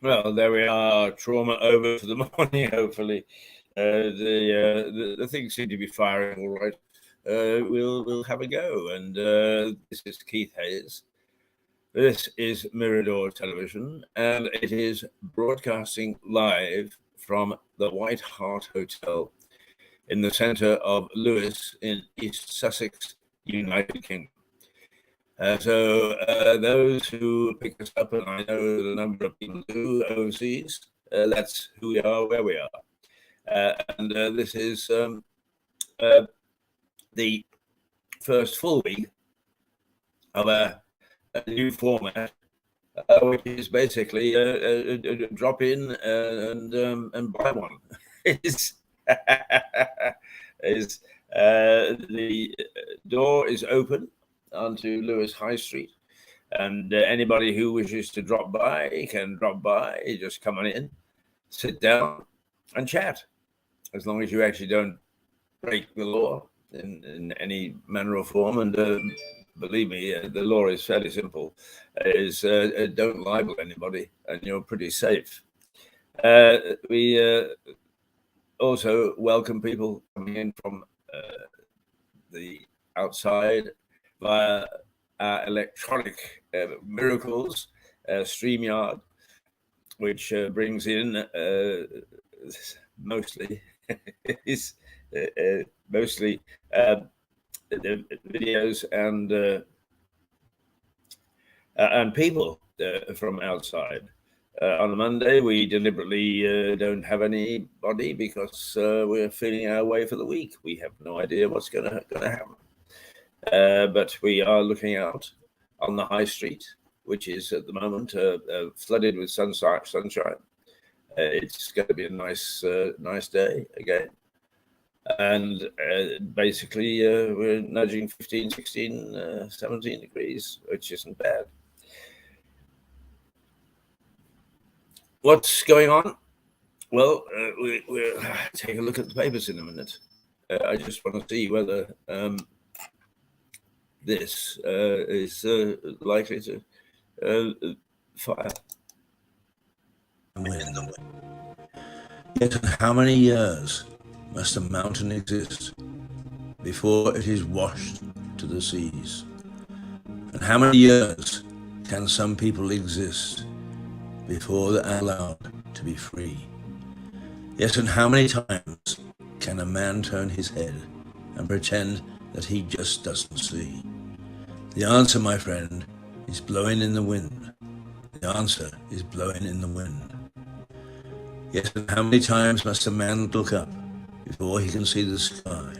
Well, there we are. Trauma over for the morning, hopefully. The things seem to be firing all right. We'll have a go. And this is Keith Hayes. This is Mirador Television, and it is broadcasting live from the White Hart Hotel in the centre of Lewes in East Sussex, United Kingdom. So those who pick us up, and I know the number of people do overseas, that's who we are, where we are. And this is the first full week of a new format, which is basically a drop in and buy one. The door is open onto Lewes High Street, and anybody who wishes to drop by can drop by. Just come on in, sit down, and chat, as long as you actually don't break the law in any manner or form. And believe me, the law is fairly simple: is don't libel anybody, and you're pretty safe. We also welcome people coming in from the outside via our electronic miracles, StreamYard, which brings in mostly mostly the videos and people from outside. On a Monday, we deliberately don't have anybody because we're feeling our way for the week. We have no idea what's going to happen. But we are looking out on the high street, which is at the moment flooded with sunshine. It's going to be a nice day again. And basically, we're nudging 15, 16, 17 degrees, which isn't bad. What's going on? Well, we'll take a look at the papers in a minute. I just want to see whether this is likely to fire. Yet how many years must a mountain exist before it is washed to the seas? And how many years can some people exist before they are allowed to be free? Yes, and how many times can a man turn his head and pretend that he just doesn't see? The answer, my friend, is blowing in the wind. The answer is blowing in the wind. Yes, and how many times must a man look up before he can see the sky?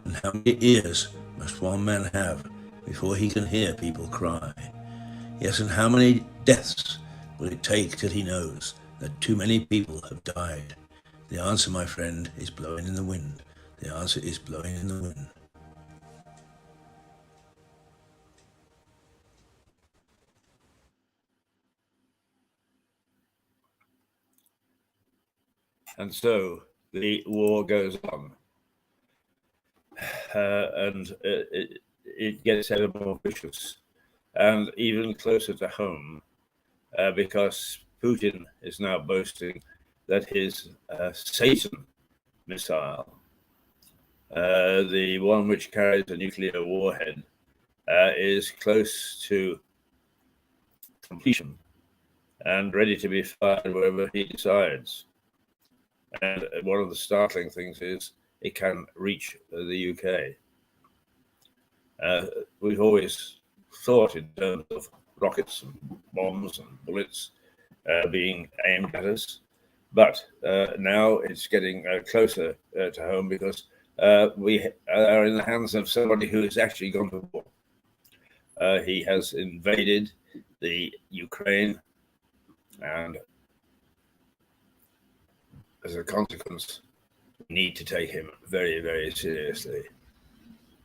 And how many ears must one man have before he can hear people cry? Yes, and how many deaths will it take till he knows that too many people have died? The answer, my friend, is blowing in the wind. The answer is blowing in the wind. And so the war goes on. And it gets ever more vicious and even closer to home, because Putin is now boasting that his Satan missile, the one which carries a nuclear warhead, is close to completion and ready to be fired wherever he decides. And one of the startling things is it can reach the UK. We've always thought in terms of rockets and bombs and bullets being aimed at us, but now it's getting closer to home, because we are in the hands of somebody who has actually gone to war. He has invaded the Ukraine, and as a consequence, we need to take him very, very seriously.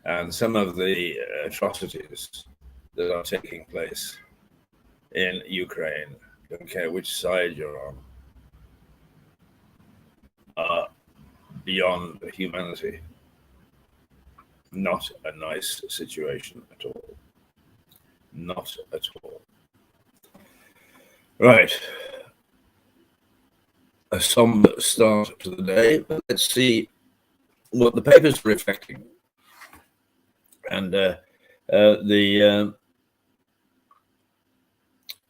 And some of the atrocities that are taking place in Ukraine, don't care which side you're on, are beyond humanity. Not a nice situation at all. Not at all. Right. a somber start to the day, but let's see what the papers are reflecting. And the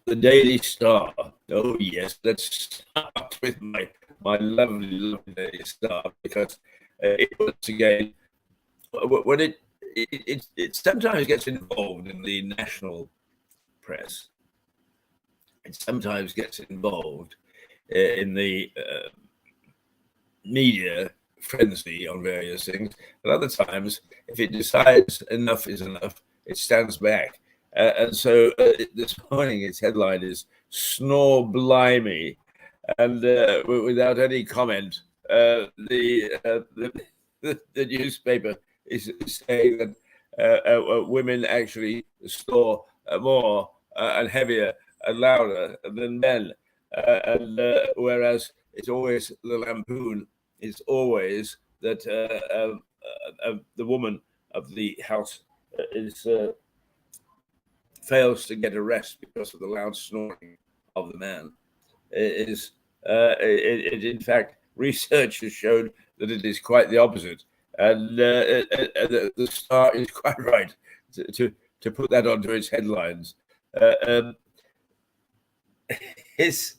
Daily Star. Oh yes, let's start with my lovely Daily Star, because it once again, when it sometimes gets involved in the national press, it sometimes gets involved in the media frenzy on various things, and other times, if it decides enough is enough, it stands back. And so this morning, its headline is "Snore Blimey," and without any comment, the newspaper is saying that women actually snore more and heavier and louder than men, and whereas it's always the lampoon is always that the woman of the house is fails to get a rest because of the loud snoring of the man. In fact, research has shown that it is quite the opposite, and the Star is quite right to put that onto its headlines. His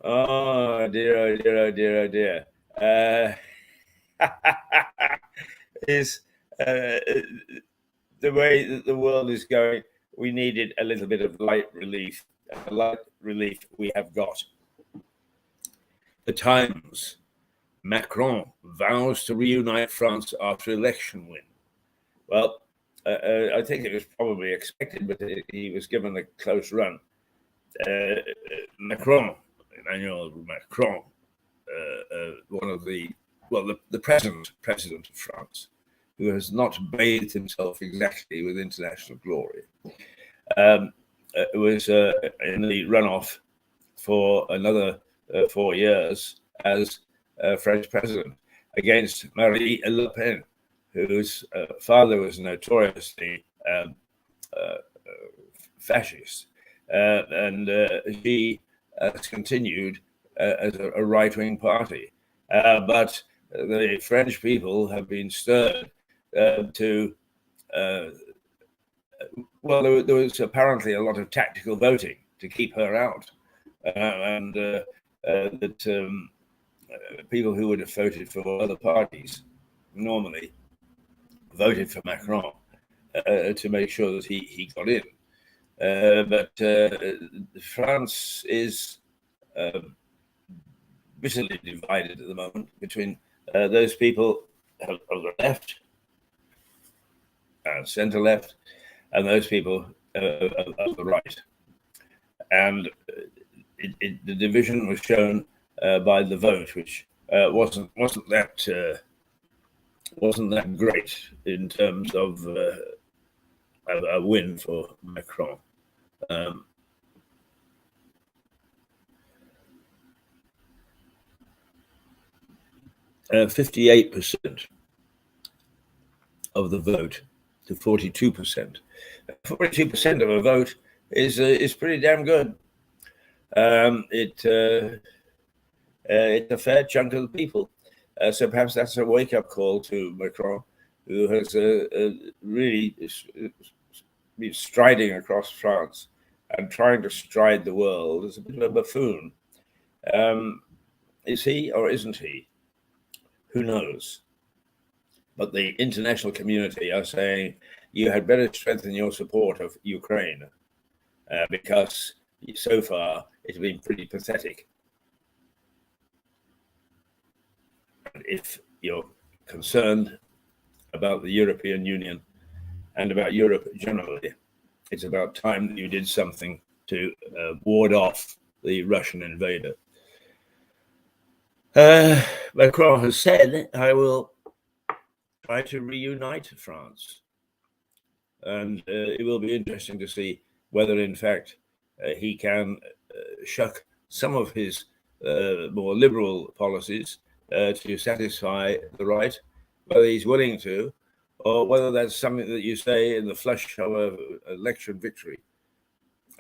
Oh dear, oh dear, oh dear, oh dear. Is the way that the world is going, we needed a little bit of light relief. The light relief we have got. The Times. Macron vows to reunite France after election win. Well, I think it was probably expected, but he was given a close run. Emmanuel Macron, one of the president of France, who has not bathed himself exactly with international glory, was in the runoff for another 4 years as French president against Marine Le Pen, whose father was notoriously fascist, and she has continued as a right-wing party. But the French people have been stirred to, well, there was apparently a lot of tactical voting to keep her out, and that people who would have voted for other parties normally voted for Macron to make sure that he got in. But France is bitterly divided at the moment between those people of the left and centre left, and those people of the right. And the division was shown by the vote, which wasn't that great in terms of a win for Macron. 58% of the vote to 42%. 42% of a vote is pretty damn good. It's a fair chunk of the people. So perhaps that's a wake-up call to Macron, who has really been striding across France and trying to stride the world as a bit of a buffoon. Is he or isn't he? Who knows? But the international community are saying you had better strengthen your support of Ukraine because so far it's been pretty pathetic. And if you're concerned about the European Union and about Europe generally, it's about time that you did something to ward off the Russian invader. Macron has said, I will try to reunite France. And it will be interesting to see whether, in fact, he can shuck some of his more liberal policies to satisfy the right, whether he's willing to, or whether that's something that you say in the flush of an election victory,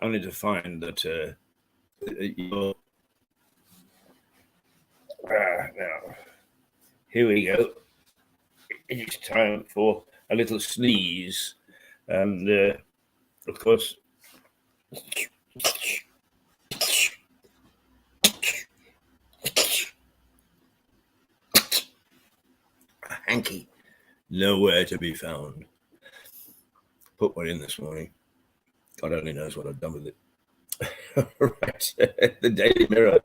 only to find that you're Now, here we go. It is time for a little sneeze. And, of course, a hanky, nowhere to be found. Put one in this morning. God only knows what I've done with it. Right, the Daily Mirror.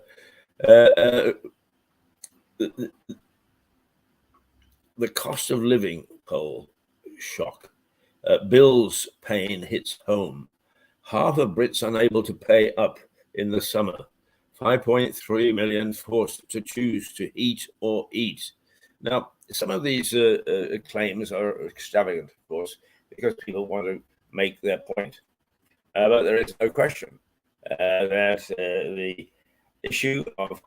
The cost of living poll shock. Bills pain hits home. Half of Brits unable to pay up in the summer. 5.3 million forced to choose to eat or eat. Now, some of these claims are extravagant, of course, because people want to make their point. But there is no question that the issue of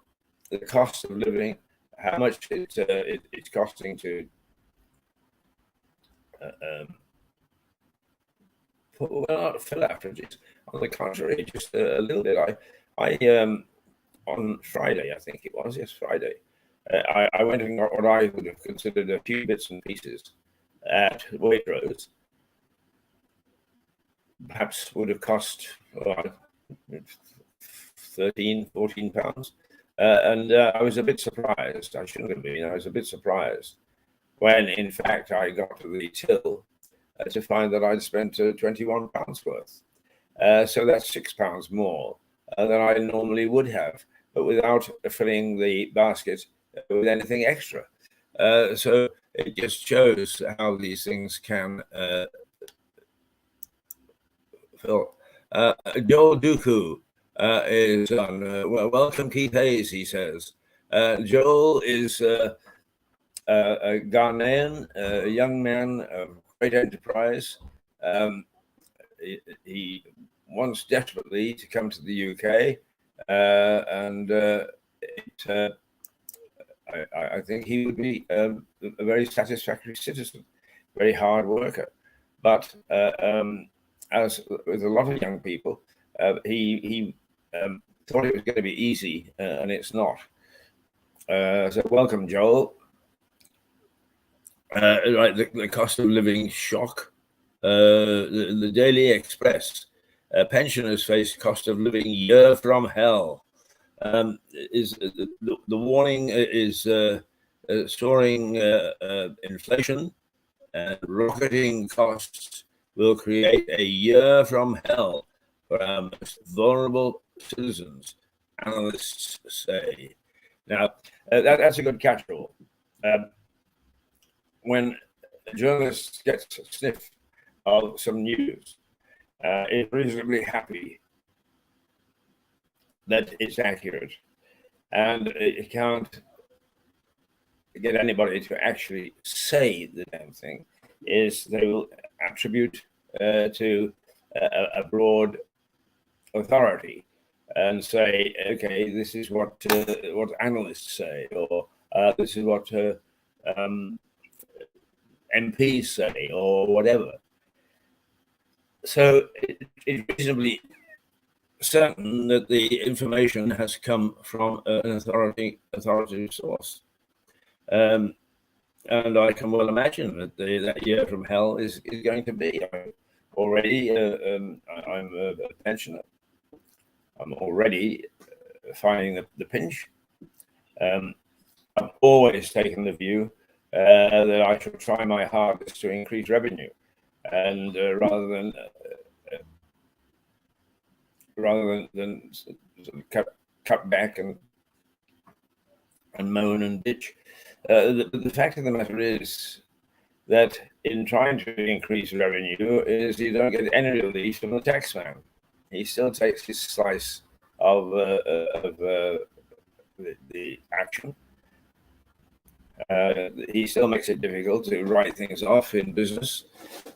the cost of living, how much it's costing to not fill averages. On the contrary, just a little bit. I on Friday, I think it was, yes, Friday, I went and got what I would have considered a few bits and pieces at Waitrose. Perhaps would have cost 13, 14 pounds. And I was a bit surprised. I shouldn't have been. I was a bit surprised when, in fact, I got to the till to find that I'd spent 21 pounds worth. So that's £6 more than I normally would have, but without filling the basket with anything extra. So it just shows how these things can fill. Joel Duku is on. Well, welcome, Keith Hayes, he says. Joel is a Ghanaian, a young man of great enterprise. He wants desperately to come to the UK, and I think he would be a very satisfactory citizen, very hard worker. But as with a lot of young people, he thought it was going to be easy, and it's not. So welcome, Joel. Right, the cost of living shock. The Daily Express. Pensioners face cost of living year from hell. Is the warning is soaring inflation and rocketing costs will create a year from hell for our most vulnerable citizens, analysts say. Now, that's a good catch-all. When a journalist gets a sniff of some news, is reasonably happy that it's accurate, and it can't get anybody to actually say the damn thing, is they will attribute to a broad authority and say, okay, this is what analysts say, or this is what MPs say, or whatever. So it's reasonably certain that the information has come from an authoritative source. And I can well imagine that that year from hell is going to be. Already, I'm a pensioner. I'm already finding the pinch. I've always taken the view that I should try my hardest to increase revenue, and rather than sort of cut back and moan and bitch. The fact of the matter is that in trying to increase revenue, is you don't get any relief from the taxman. He still takes his slice of the action. He still makes it difficult to write things off in business.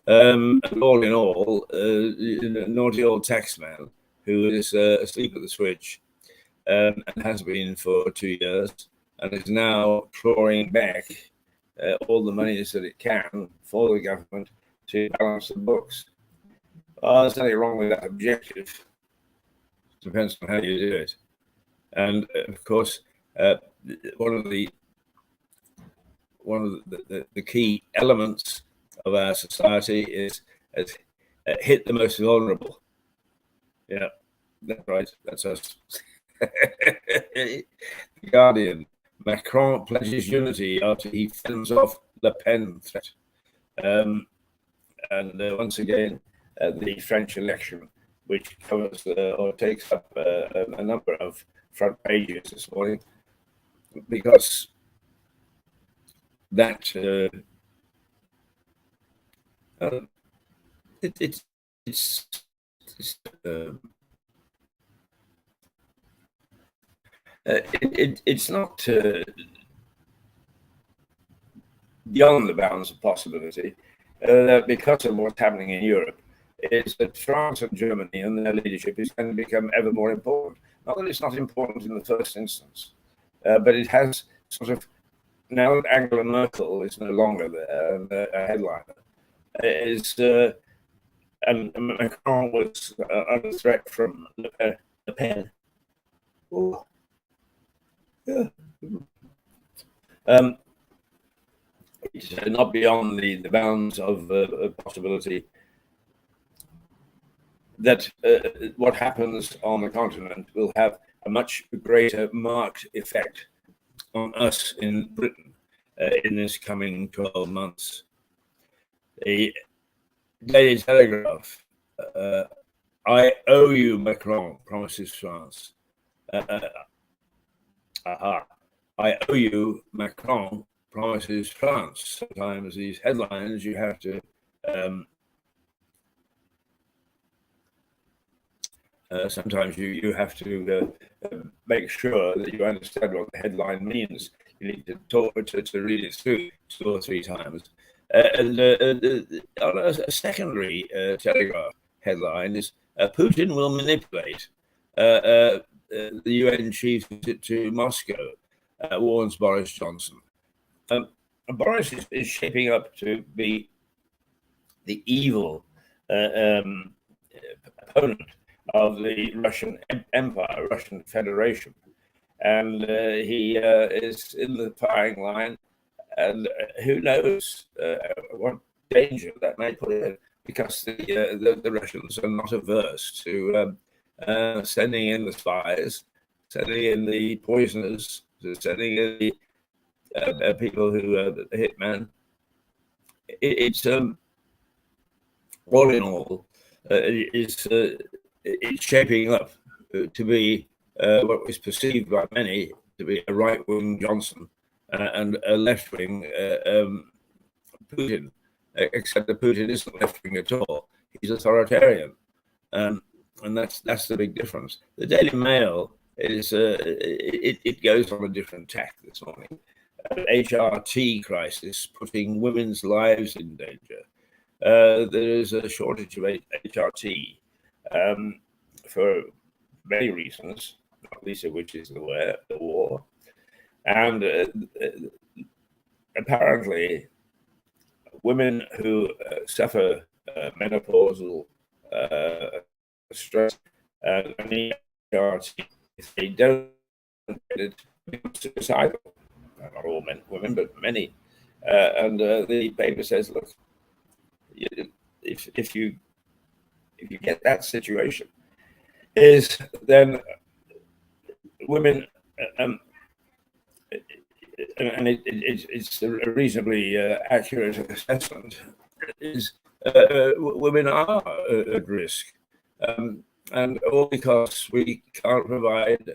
And all in all, naughty old taxman who is asleep at the switch and has been for 2 years and is now clawing back all the monies that it can for the government to balance the books. There's nothing wrong with that objective. Depends on how you do it. And of course, one of the key elements of our society is hit the most vulnerable. Yeah, that's right. That's us. The Guardian. Macron pledges unity after he fends off Le Pen threat. And once again, the French election, which covers or takes up a number of front pages this morning, because that it's not beyond the bounds of possibility because of what's happening in Europe, is that France and Germany and their leadership is going to become ever more important. Not that it's not important in the first instance, but it has sort of, now that Angela Merkel is no longer there and a headliner, and Macron was under threat from Le Pen. Oh. Yeah. It's not beyond the bounds of possibility that what happens on the continent will have a much greater marked effect on us in Britain in this coming 12 months. The Daily Telegraph, I owe you, Macron, promises France. I owe you, Macron, promises France. Sometimes these headlines you have to sometimes you have to make sure that you understand what the headline means. You need to talk to read it through 2 or 3 times. And on a secondary Telegraph headline is Putin will manipulate the UN chief to Moscow, warns Boris Johnson. Boris is shaping up to be the evil opponent of the Russian Empire, Russian Federation. And he is in the firing line, and who knows what danger that may put in, because the Russians are not averse to sending in the spies, sending in the poisoners, sending in the people who are the hitmen. It's all in all, it's shaping up to be what was perceived by many to be a right-wing Johnson and a left-wing Putin, except that Putin isn't left-wing at all. He's authoritarian, and that's the big difference. The Daily Mail is it goes on a different tack this morning. HRT crisis putting women's lives in danger. There is a shortage of HRT for many reasons, not least of which is the war. And apparently, women who suffer menopausal stress and need HRT, if they don't get it, become suicidal. Not all women, but many. And the paper says, look, if you get that situation, is then women, and it's a reasonably accurate assessment, is women are at risk, and all because we can't provide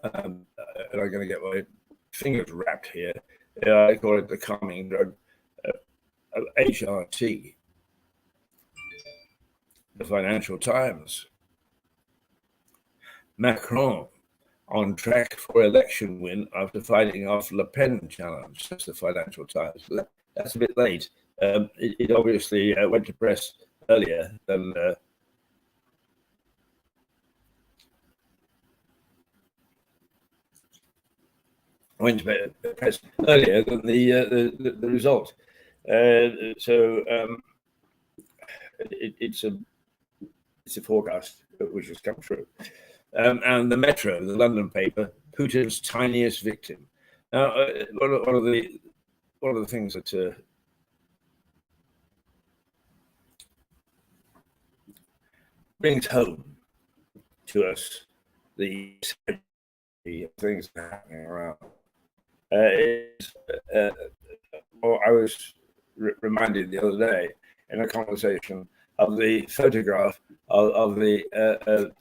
and I'm going to get my fingers wrapped here. I call it the calming drug, HRT. The Financial Times. Macron on track for election win after fighting off Le Pen challenge. That's the Financial Times. That's a bit late. It obviously went to press earlier than the result. So it's a forecast which has come true. And the Metro, the London paper, Putin's tiniest victim. Now, one of the things that brings home to us the things happening around is, I was reminded the other day in a conversation of the photograph of the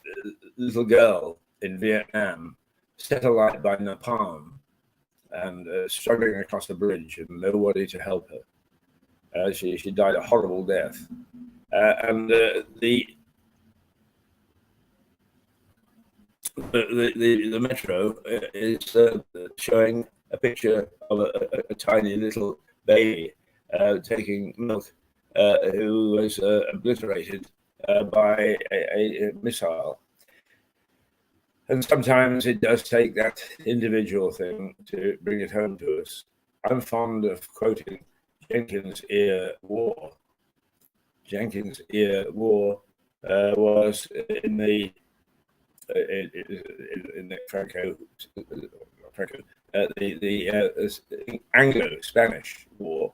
little girl in Vietnam set alight by napalm and struggling across the bridge and nobody to help her. She died a horrible death. And the metro is showing a picture of a tiny little baby taking milk who was obliterated by a missile. And sometimes it does take that individual thing to bring it home to us. I'm fond of quoting Jenkins' Ear War. Jenkins' Ear War was in the Anglo-Spanish War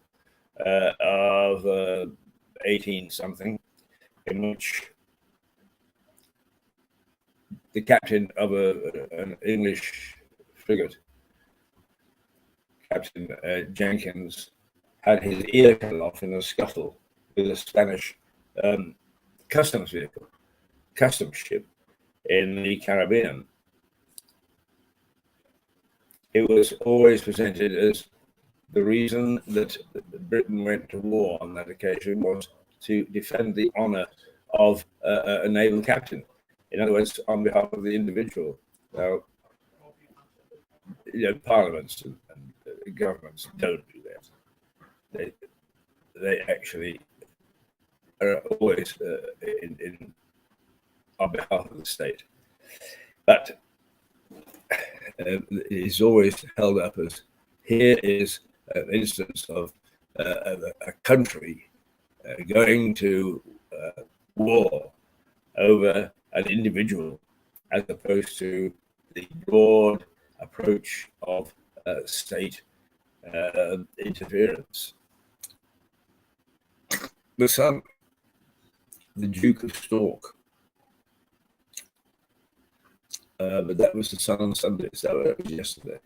of 18 something, in which the captain of an English frigate, Captain Jenkins, had his ear cut off in a scuffle with a Spanish customs ship in the Caribbean. It was always presented as the reason that Britain went to war on that occasion was to defend the honor of a naval captain. In other words, on behalf of the individual. Now, parliaments and governments don't do that. They actually are always on behalf of the state. But it is always held up as, here is an instance of a country going to war over an individual, as opposed to the broad approach of state interference. The son, the Duke of Stork, but that was the Sun on Sunday, so it was yesterday.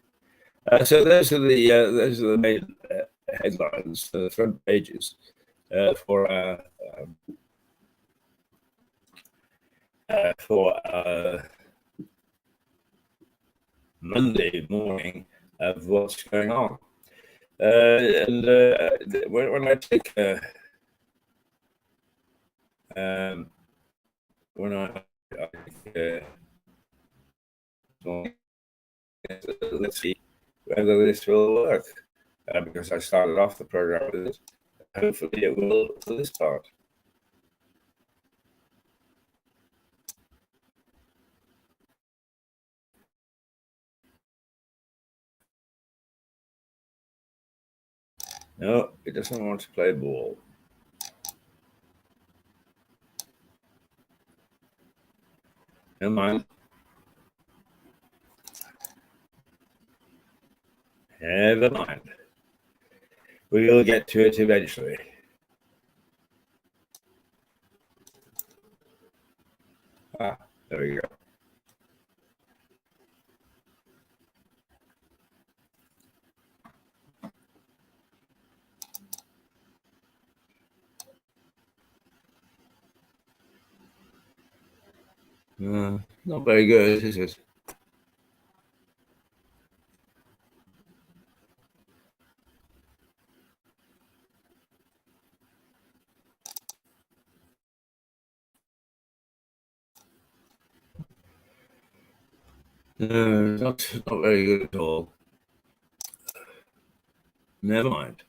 So those are the main headlines, the front pages for Monday morning of what's going on. And when I take let's see whether this will work, because I started off the program with it. Hopefully it will for this part. No, it doesn't want to play ball. Never mind. Never mind. We will get to it eventually. Ah, there we go. Not very good, is it? No, not very good at all. Never mind.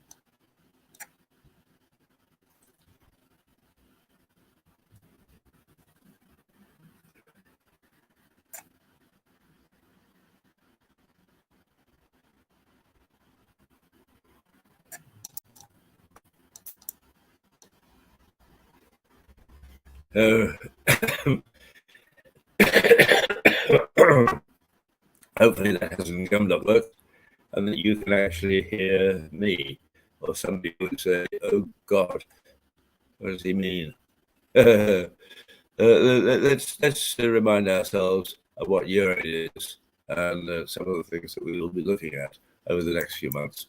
Hopefully that gummed up work, and that you can actually hear me, or somebody would say, "Oh God, what does he mean?" Let's remind ourselves of what year it is, and some of the things that we will be looking at over the next few months.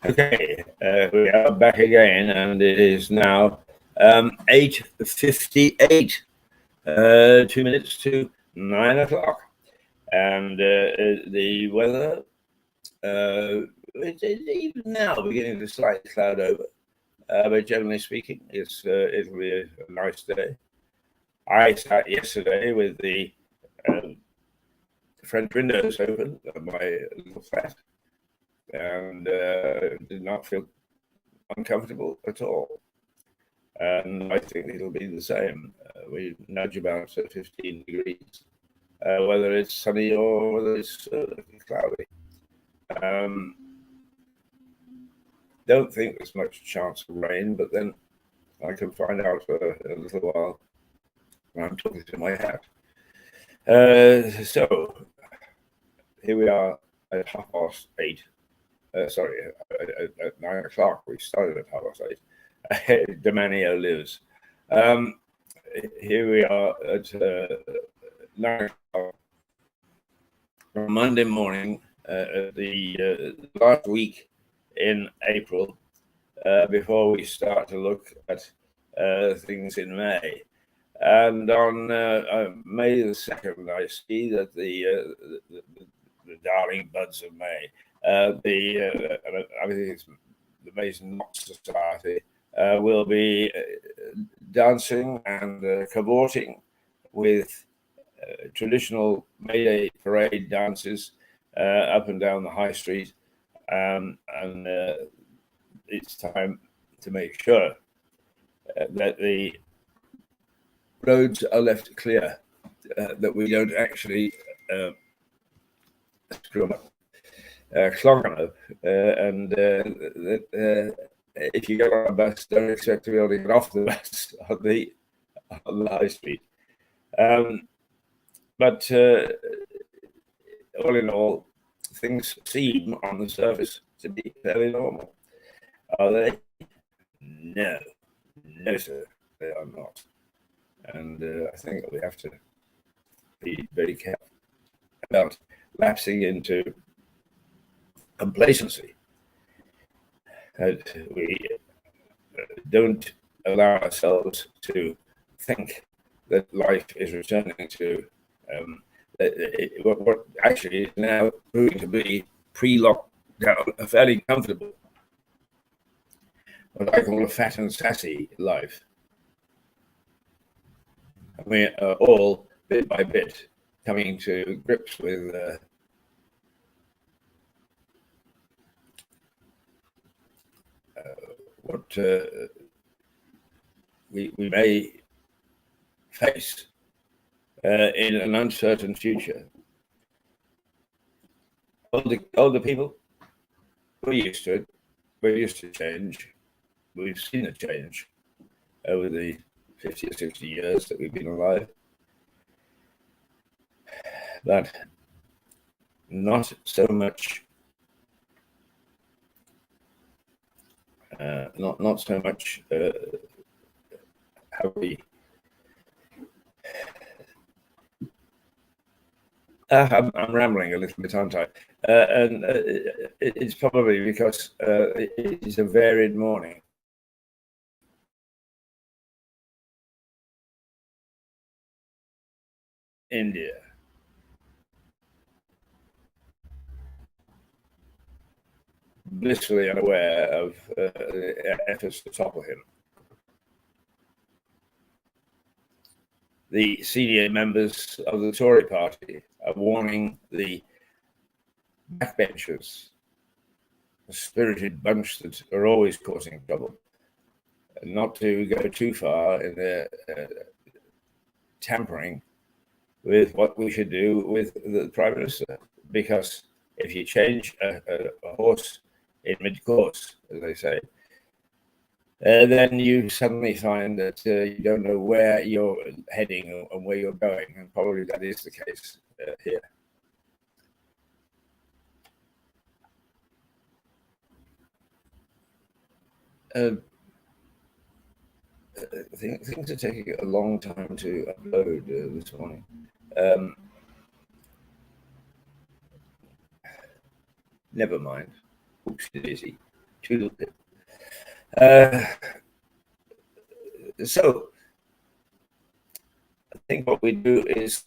Okay, we are back again, and it is now 8:58, 2 minutes to 9 o'clock, and the weather it's even now beginning to slightly cloud over, but generally speaking, it'll be a nice day. I sat yesterday with the French windows open at my little flat, and did not feel uncomfortable at all. And I think it'll be the same. We nudge about 15 degrees, whether it's sunny or whether it's cloudy. Don't think there's much chance of rain, but then I can find out in a little while when I'm talking to my hat. So here we are at 8:30. Sorry, at 9 o'clock. We started at 8:30. Demanio lives. Here we are at 9 o'clock on Monday morning, the last week in April, before we start to look at things in May. And on May the 2nd, I see that the darling buds of May, I think it's the Mason Knot Society, will be dancing and cavorting with traditional May Day parade dances up and down the high street, and it's time to make sure that the roads are left clear, that we don't actually screw them up, clog them up, and that if you get on a bus, don't expect to be able to get off the bus on the high street. But all in all, things seem on the surface to be fairly normal. Are they? No, sir, they are not. And I think we have to be very careful about lapsing into complacency. That we don't allow ourselves to think that life is returning to what actually is now proving to be pre-lockdown a fairly comfortable, what I call a fat and sassy life. And we are all, bit by bit, coming to grips with what we may face in an uncertain future. Older people, we're used to it. We're used to change. We've seen it change over the 50 or 60 years that we've been alive. But not so much. Not so much have we I'm rambling a little bit, aren't I? And it's probably because it is a varied morning. India. Blissfully unaware of efforts to topple him. The senior members of the Tory party are warning the backbenchers, a spirited bunch that are always causing trouble, not to go too far in their tampering with what we should do with the Prime Minister. Because if you change a horse in mid-course, as they say, then you suddenly find that you don't know where you're heading and where you're going, and probably that is the case here. Things are taking a long time to upload this morning. Never mind. Oops, daisy. Toodle-pip. So I think what we do is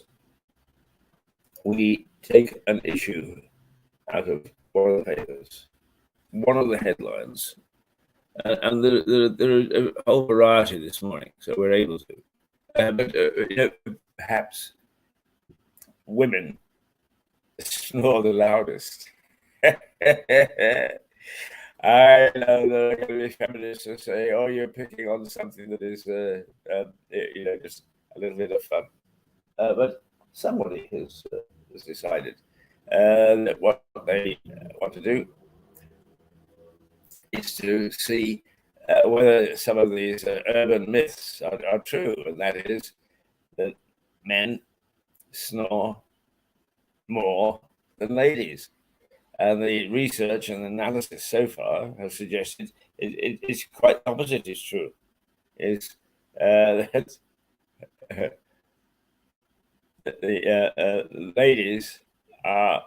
we take an issue out of one of the papers, one of the headlines, and there are a whole variety this morning, so we're able to. But perhaps women snore the loudest. I know there are going to be feminists who say, "Oh, you're picking on something that is, just a little bit of fun." But somebody has decided that what they want to do is to see whether some of these urban myths are true, and that is that men snore more than ladies. And the research and analysis so far have suggested it's quite the opposite is true. Is that the ladies are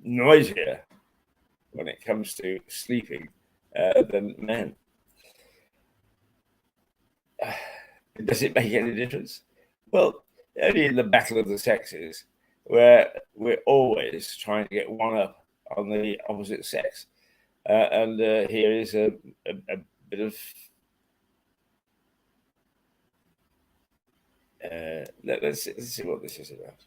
noisier when it comes to sleeping than men. Does it make any difference? Well, only in the battle of the sexes, where we're always trying to get one up on the opposite sex. And here is a bit of let's see what this is about.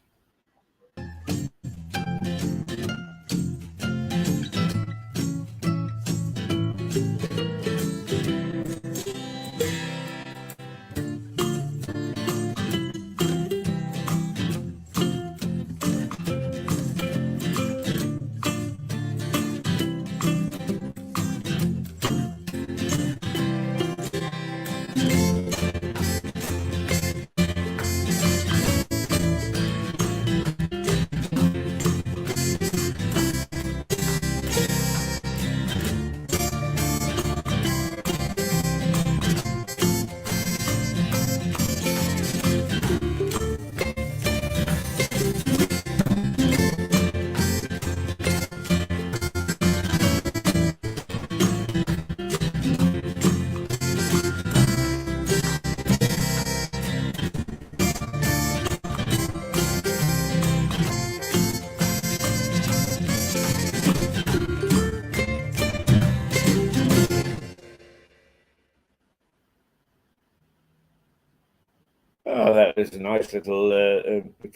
Oh, that is a nice little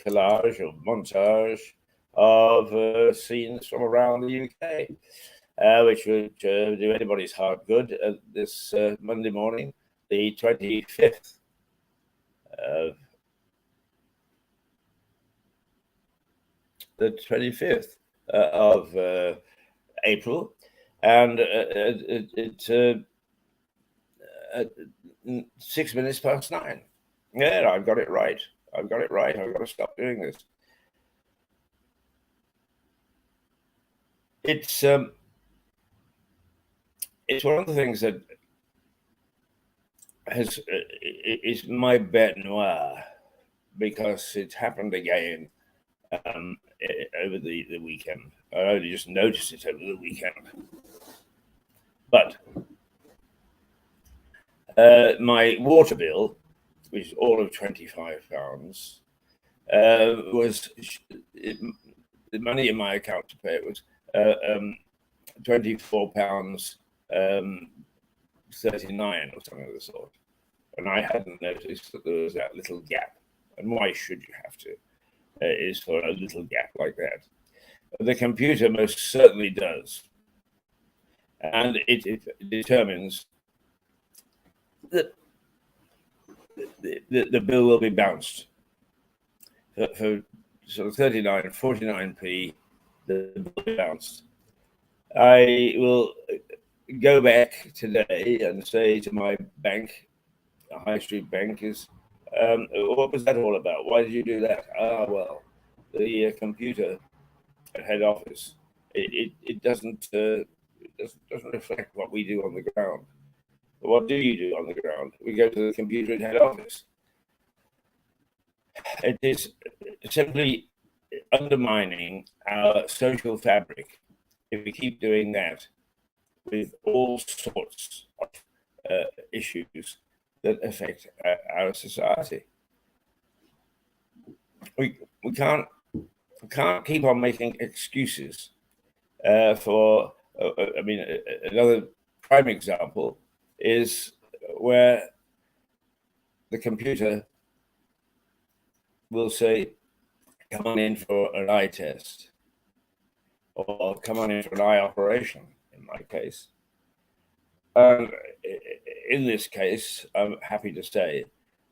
collage or montage of scenes from around the UK, which would do anybody's heart good this Monday morning, the 25th of April, and it's 6 minutes past 9. Yeah, I've got it right. I've got to stop doing this. It's one of the things that is my bête noire, because it's happened again over the weekend. I only just noticed it over the weekend. But my water bill, which is all of £25, was the money in my account to pay it was £24 39 or something of the sort. And I hadn't noticed that there was that little gap. And why should you have to? Is for a little gap like that. The computer most certainly does. And it determines that the bill will be bounced. For sort of 39 and 49p, the bill will be bounced. I will go back today and say to my bank, a high street bank, what was that all about? Why did you do that? Well, the computer at head office, it doesn't reflect what we do on the ground. But what do you do on the ground? We go to the computer at head office. It is simply undermining our social fabric if we keep doing that with all sorts of issues that affect our society. We can't keep on making excuses for. I mean, another prime example is where the computer will say, "Come on in for an eye test," or "Come on in for an eye operation." In my case. And in this case, I'm happy to say,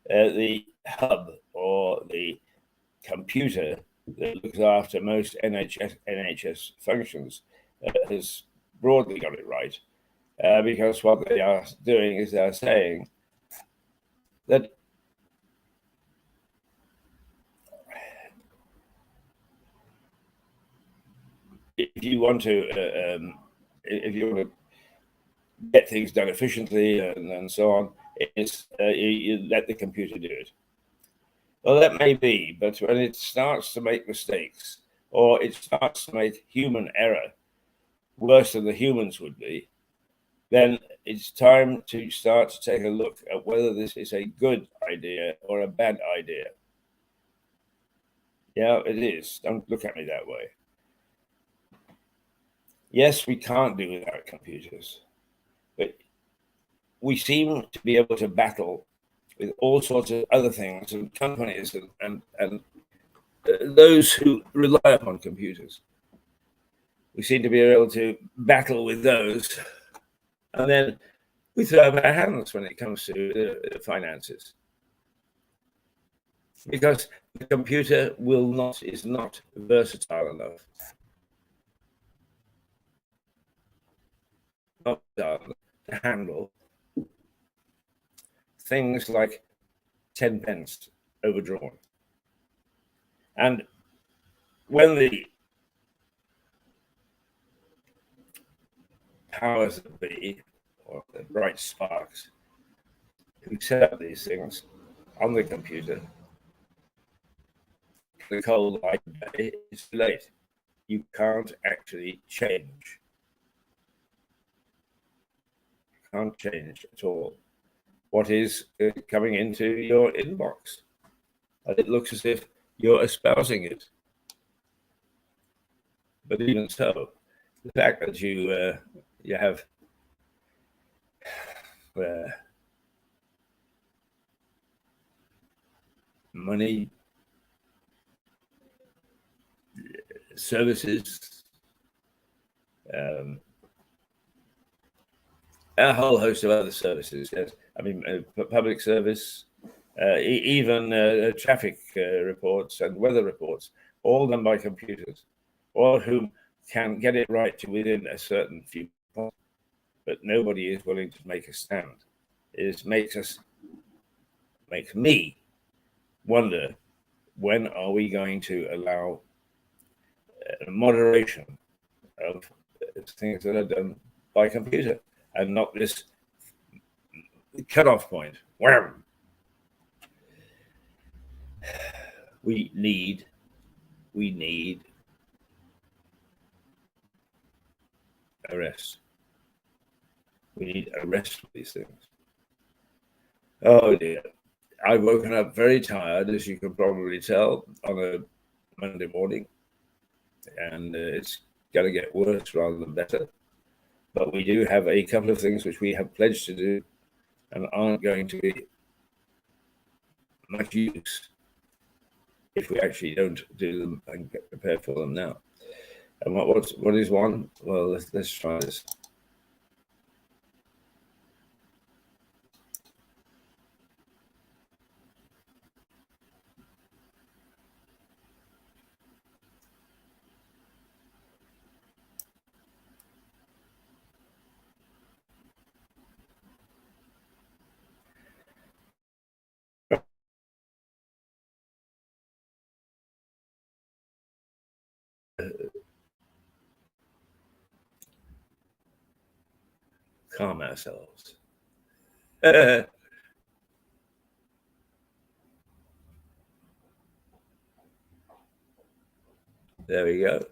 the hub or the computer that looks after most NHS functions has broadly got it right, because what they are doing is they're saying that if you want to get things done efficiently and so on, you let the computer do it. Well, that may be, but when it starts to make mistakes, or it starts to make human error worse than the humans would be, then it's time to start to take a look at whether this is a good idea or a bad idea. Yeah, it is. Don't look at me that way. Yes, we can't do without computers, but we seem to be able to battle with all sorts of other things and companies and those who rely upon computers. We seem to be able to battle with those, and then we throw up our hands when it comes to finances, because the computer is not versatile enough. Not to handle things like 10 pence overdrawn. And when the powers that be, or the bright sparks, who set up these things on the computer, the cold light day, it's too late. You can't actually change. You can't change at all what is coming into your inbox. And it looks as if you're espousing it. But even so, the fact that you have money, services, a whole host of other services. Yes, I mean, public service, even traffic reports and weather reports, all done by computers, all of whom can get it right to within a certain few points, but nobody is willing to make a stand. It makes me wonder, when are we going to allow moderation of things that are done by computer, and not this cutoff point? Wham! We need we need a rest. We need a rest for these things. Oh dear. I've woken up very tired, as you can probably tell, on a Monday morning, and it's going to get worse rather than better. But we do have a couple of things which we have pledged to do and aren't going to be much use if we actually don't do them and get prepared for them now. And what is one? Well, let's try this. Calm ourselves. There we go.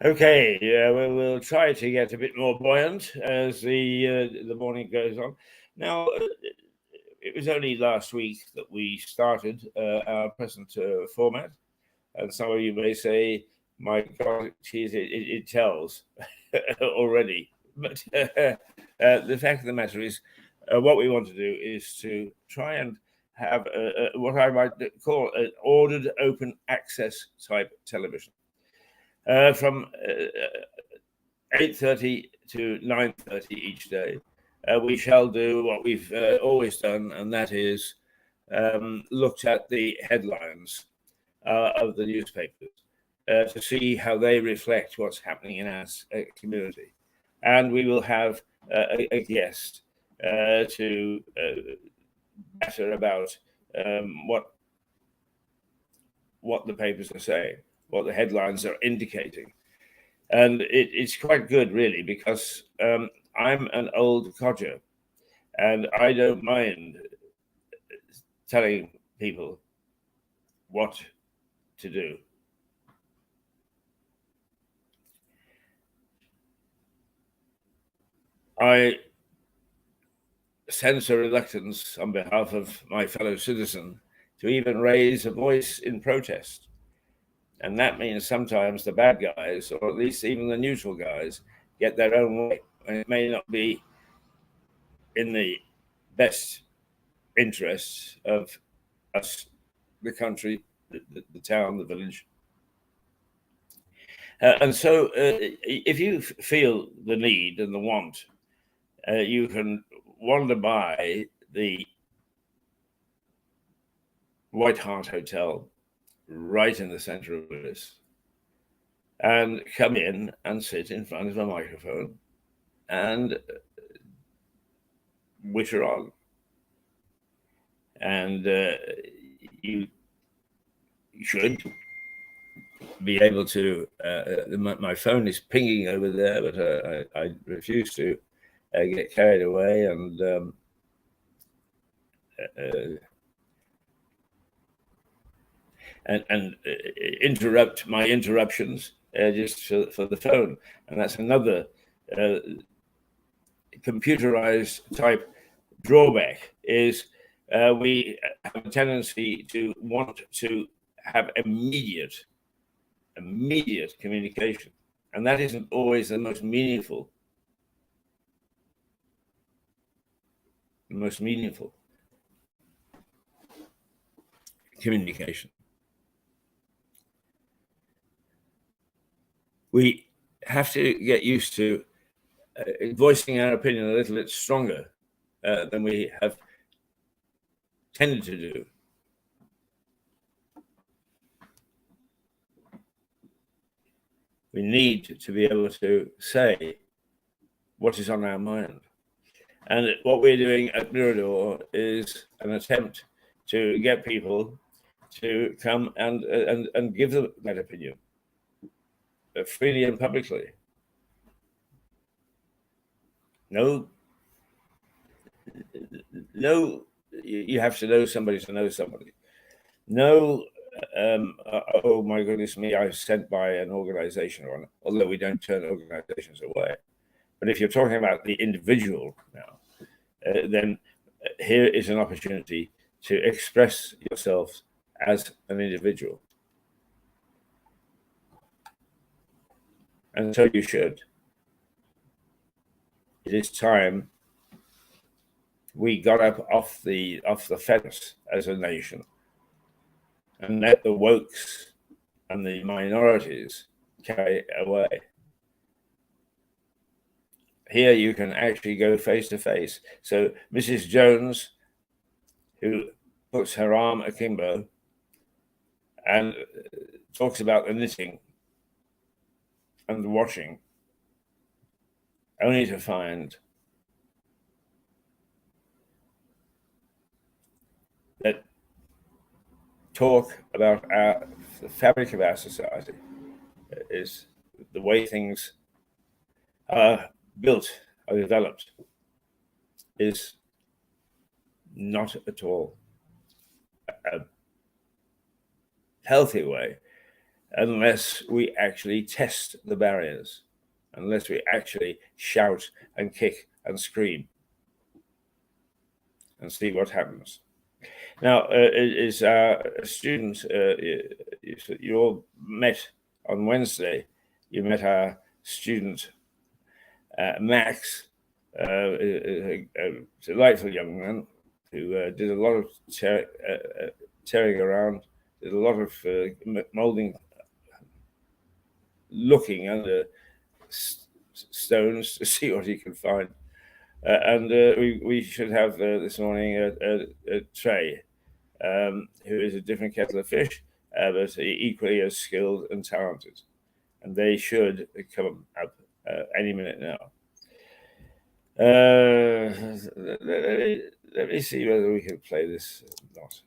Okay, we'll try to get a bit more buoyant as the morning goes on. Now, it was only last week that we started our present format, and some of you may say, "My God, geez, it tells already." But the fact of the matter is, what we want to do is to try and have what I might call an ordered, open access type television. From 8:30 to 9:30 each day, we shall do what we've always done, and that is looked at the headlines of the newspapers to see how they reflect what's happening in our community. And we will have a guest to chatter about what the papers are saying, what the headlines are indicating. And it's quite good, really, because I'm an old codger and I don't mind telling people what to do. I sense a reluctance on behalf of my fellow citizen to even raise a voice in protest. And that means sometimes the bad guys, or at least even the neutral guys, get their own way. And it may not be in the best interests of us, the country, the town, the village. And so if you feel the need and the want, you can wander by the White Hart Hotel right in the center of Lewis and come in and sit in front of a microphone and witter on. And you should be able to, my phone is pinging over there, but I refuse to get carried away and interrupt my interruptions just for the phone. And that's another computerized type drawback, is we have a tendency to want to have immediate communication, and that isn't always the most meaningful. Communication. We have to get used to voicing our opinion a little bit stronger than we have tended to do. We need to be able to say what is on our mind. And what we're doing at Mirador is an attempt to get people to come and give them that opinion freely and publicly. No, you have to know somebody to know somebody. No, oh my goodness me, I was sent by an organization, although we don't turn organizations away. But if you're talking about the individual now, then here is an opportunity to express yourself as an individual. And so you should. It is time we got up off the fence as a nation and let the wokes and the minorities carry away. Here you can actually go face to face. So Mrs. Jones, who puts her arm akimbo and talks about the knitting and the washing, only to find that talk about the fabric of our society is the way things are built or developed is not at all a healthy way unless we actually test the barriers, unless we actually shout and kick and scream and see what happens. Now, is a student, you all met on Wednesday, you met our student, Max, a delightful young man who did a lot of tearing around, did a lot of molding, looking under stones to see what he could find. And we should have this morning a Trey, who is a different kettle of fish, but equally as skilled and talented. And they should come up any minute now. Let me see whether we can play this or not.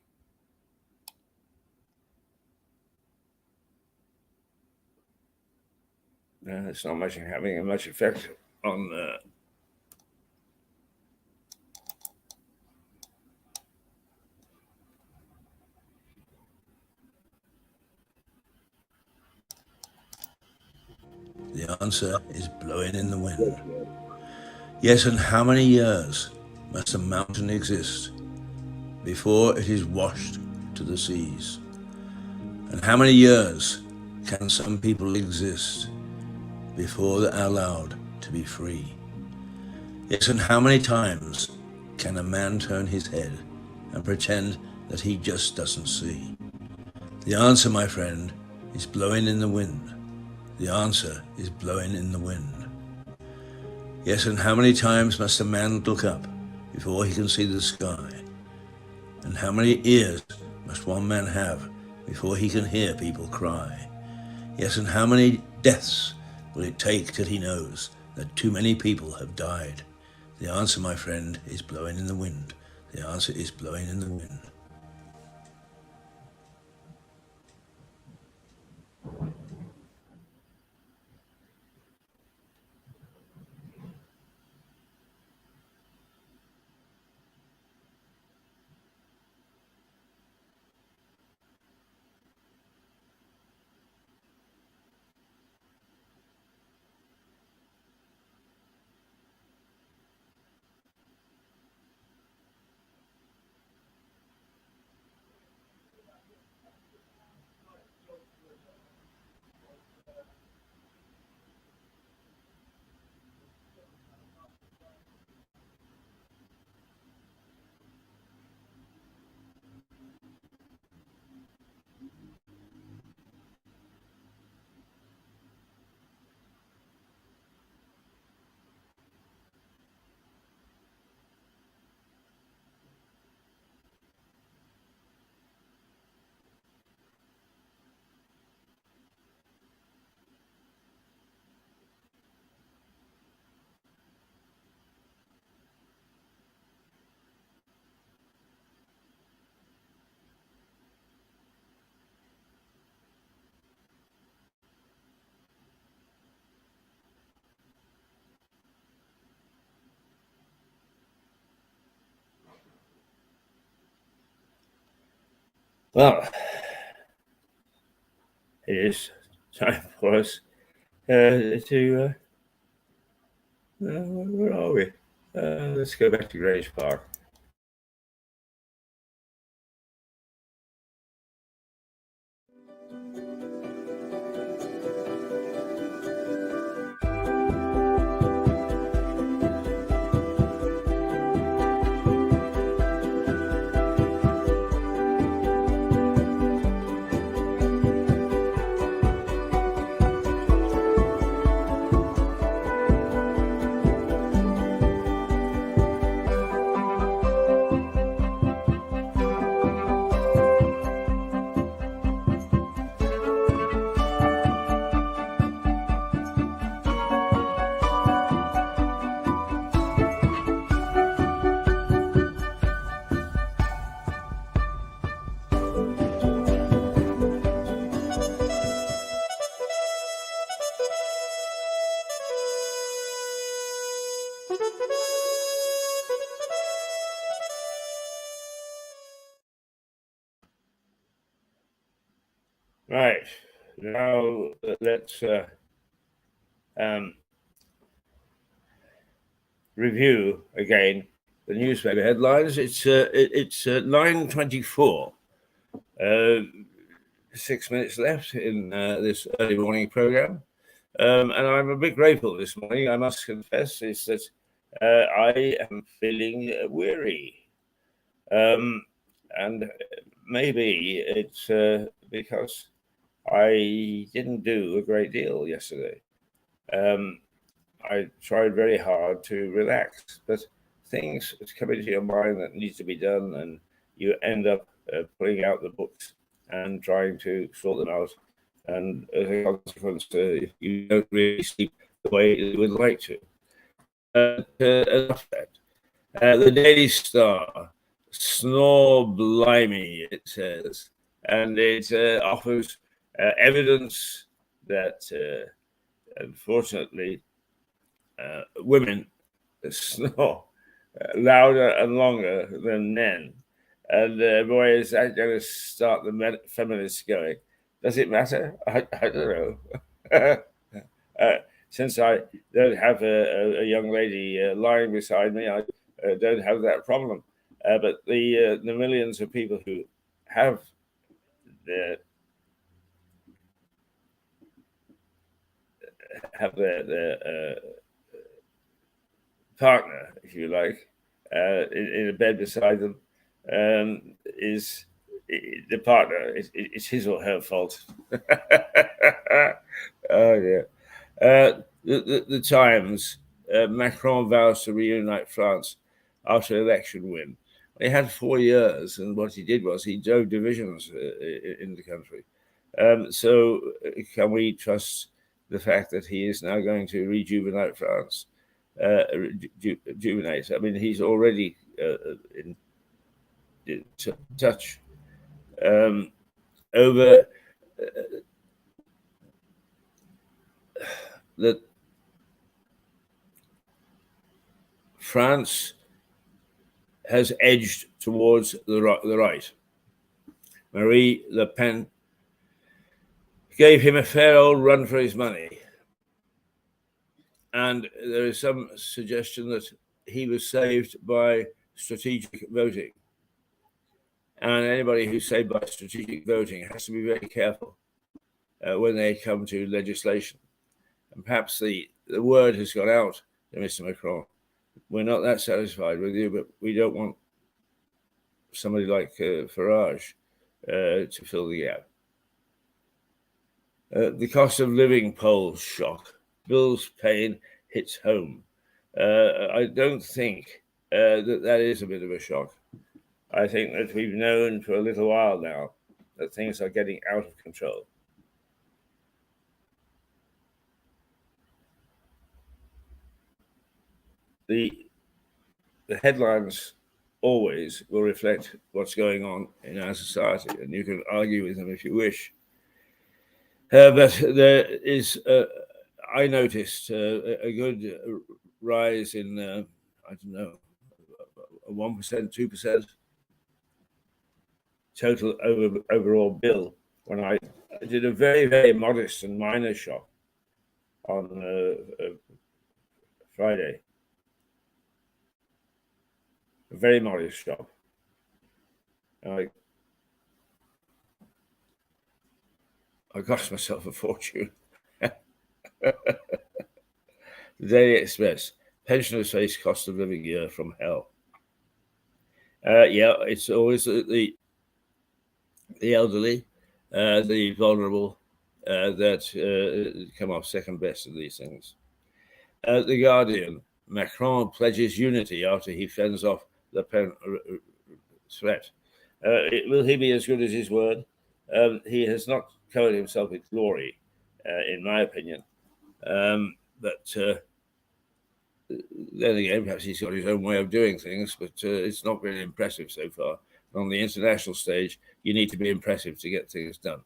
No, it's not having much effect on. The answer is blowing in the wind. Yes, and how many years must a mountain exist before it is washed to the seas? And how many years can some people exist before they are allowed to be free? Yes, and how many times can a man turn his head and pretend that he just doesn't see? The answer, my friend, is blowing in the wind. The answer is blowing in the wind. Yes, and how many times must a man look up before he can see the sky? And how many ears must one man have before he can hear people cry? Yes, and how many deaths will it take till he knows that too many people have died? The answer, my friend, is blowing in the wind. The answer is blowing in the wind. Well, it is time for us to. Where are we? Let's go back to Grange Park. Right. Now let's um, review again the newspaper headlines. It's 9:24. 6 minutes left in this early morning program. And I'm a bit grateful this morning, I must confess, is that I am feeling weary. And maybe it's because I didn't do a great deal yesterday. I tried very hard to relax, but things come into your mind that needs to be done, and you end up pulling out the books and trying to sort them out. And as a consequence, you don't really sleep the way you would like to. Enough of that. The Daily Star, snore blimey, it says, and it offers evidence that, unfortunately, women snore louder and longer than men. And boy, is that going to start the feminists going. Does it matter? I don't know. Since I don't have a young lady lying beside me, I don't have that problem. But the millions of people who have their partner, if you like, in a bed beside them, is the partner. It's his or her fault. Oh yeah. The Times. Macron vows to reunite France after election win. He had 4 years, and what he did was he drove divisions in the country. So, can we trust the fact that he is now going to rejuvenate France? Rejuvenate. I mean, he's already in touch over that France has edged towards the right. Marie Le Pen gave him a fair old run for his money. And there is some suggestion that he was saved by strategic voting. And anybody who's saved by strategic voting has to be very careful when they come to legislation. And perhaps the word has gone out to Mr. Macron. We're not that satisfied with you, but we don't want somebody like Farage to fill the gap. The cost of living polls shock. Bill's pain hits home. I don't think that is a bit of a shock. I think that we've known for a little while now that things are getting out of control. The headlines always will reflect what's going on in our society, and you can argue with them if you wish. But there is, I noticed a good rise in, I don't know, 1%, 2%, total overall bill when I did a very, very modest and minor shop on Friday. A very modest shop. I cost myself a fortune. The Daily Express. Pensioners face cost of living year from hell. Yeah, it's always the elderly, the vulnerable that come off second best of these things. The Guardian. Macron pledges unity after he fends off Le Pen threat. Will he be as good as his word? He has not covered himself with glory, in my opinion. But then again, perhaps he's got his own way of doing things, but it's not really impressive so far. On the international stage, you need to be impressive to get things done.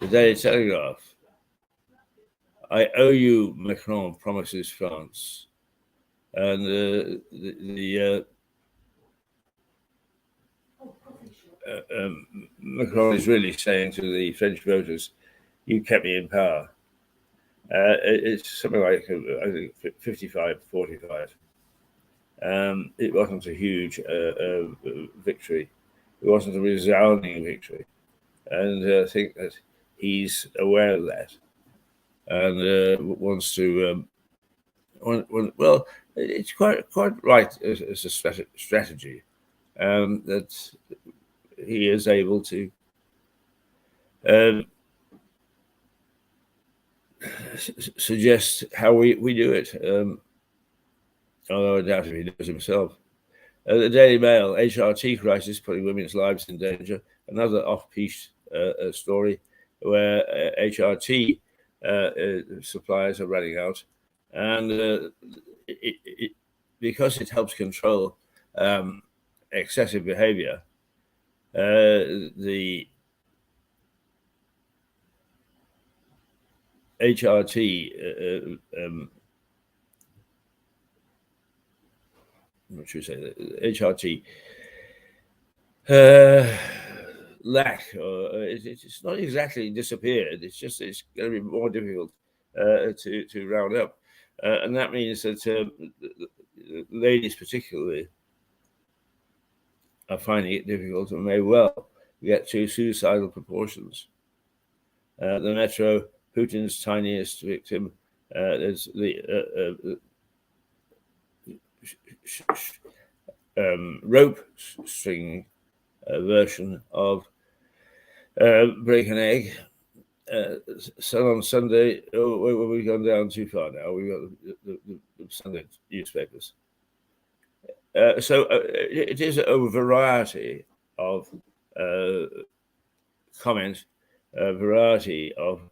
The Daily Telegraph. I owe you, Macron promises France. And Macron is really saying to the French voters, you kept me in power. It's something like, I think, 55-45. It wasn't a huge victory. It wasn't a resounding victory. And I think that he's aware of that and wants to, well, it's quite right as a strategy that he is able to suggest how we do it, although I doubt if he knows himself. The Daily Mail, HRT crisis putting women's lives in danger. Another off-piece story where HRT suppliers are running out, and because it helps control excessive behavior, the HRT, what should we say? HRT lack, it's not exactly disappeared. It's just it's going to be more difficult to round up, and that means that ladies particularly are finding it difficult and may well get to suicidal proportions. The Metro, Putin's tiniest victim, is the rope string version of Break an Egg. So on Sunday, we've gone down too far now. We've got the Sunday newspapers. So it is a variety of comment, a variety of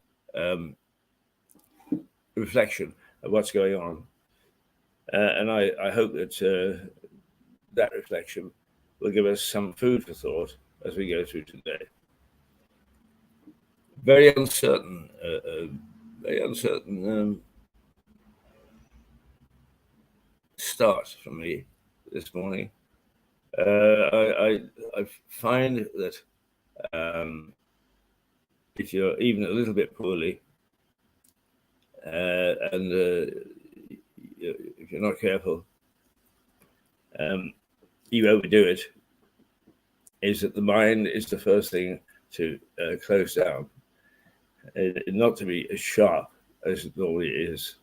reflection of what's going on. And I hope that that reflection will give us some food for thought as we go through today. Very uncertain start for me this morning. I find that if you're even a little bit poorly and if you're not careful, you overdo it, is that the mind is the first thing to close down, not to be as sharp as it normally is.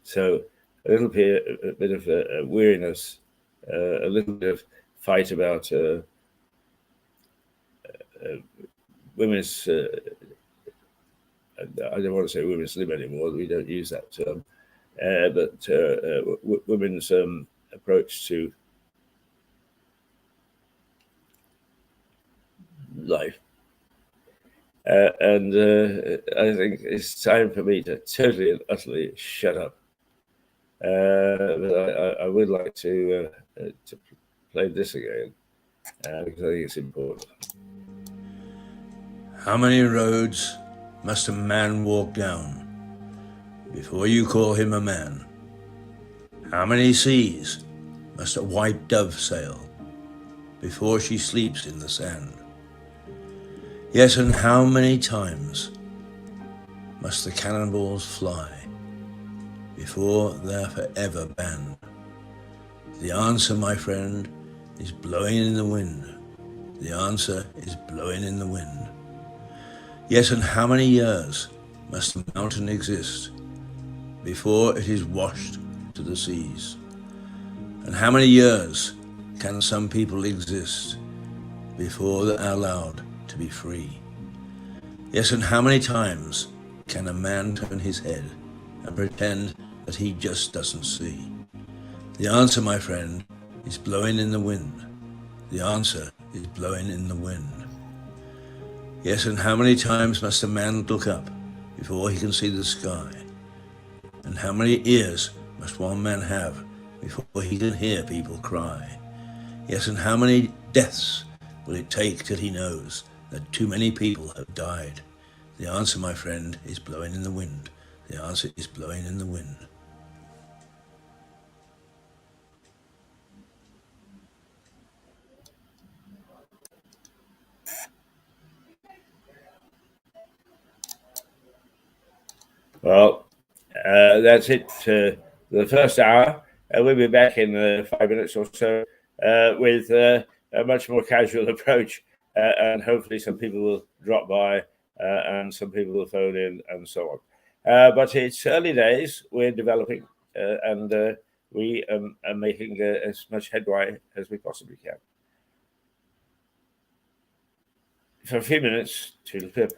So a little bit of weariness, a little bit of fight about women's, I don't want to say women's lib anymore, we don't use that term, but women's approach to life. And I think it's time for me to totally and utterly shut up. But I would like to play this again because I think it's important. How many roads must a man walk down before you call him a man? How many seas must a white dove sail before she sleeps in the sand. Yes, and how many times must the cannonballs fly before they're forever banned? The answer, my friend, is blowing in the wind. The answer is blowing in the wind. Yes, and how many years must the mountain exist before it is washed to the seas? And how many years can some people exist before they are allowed to be free? Yes, and how many times can a man turn his head and pretend that he just doesn't see? The answer, my friend, is blowing in the wind. The answer is blowing in the wind. Yes, and how many times must a man look up before he can see the sky? And how many ears must one man have before he can hear people cry? Yes, and how many deaths will it take till he knows that too many people have died? The answer, my friend, is blowing in the wind. The answer is blowing in the wind. Well, that's it for the first hour. We'll be back in 5 minutes or so with a much more casual approach, and hopefully some people will drop by and some people will phone in and so on. But it's early days. We're developing and we are making as much headway as we possibly can. For a few minutes, toodle pip.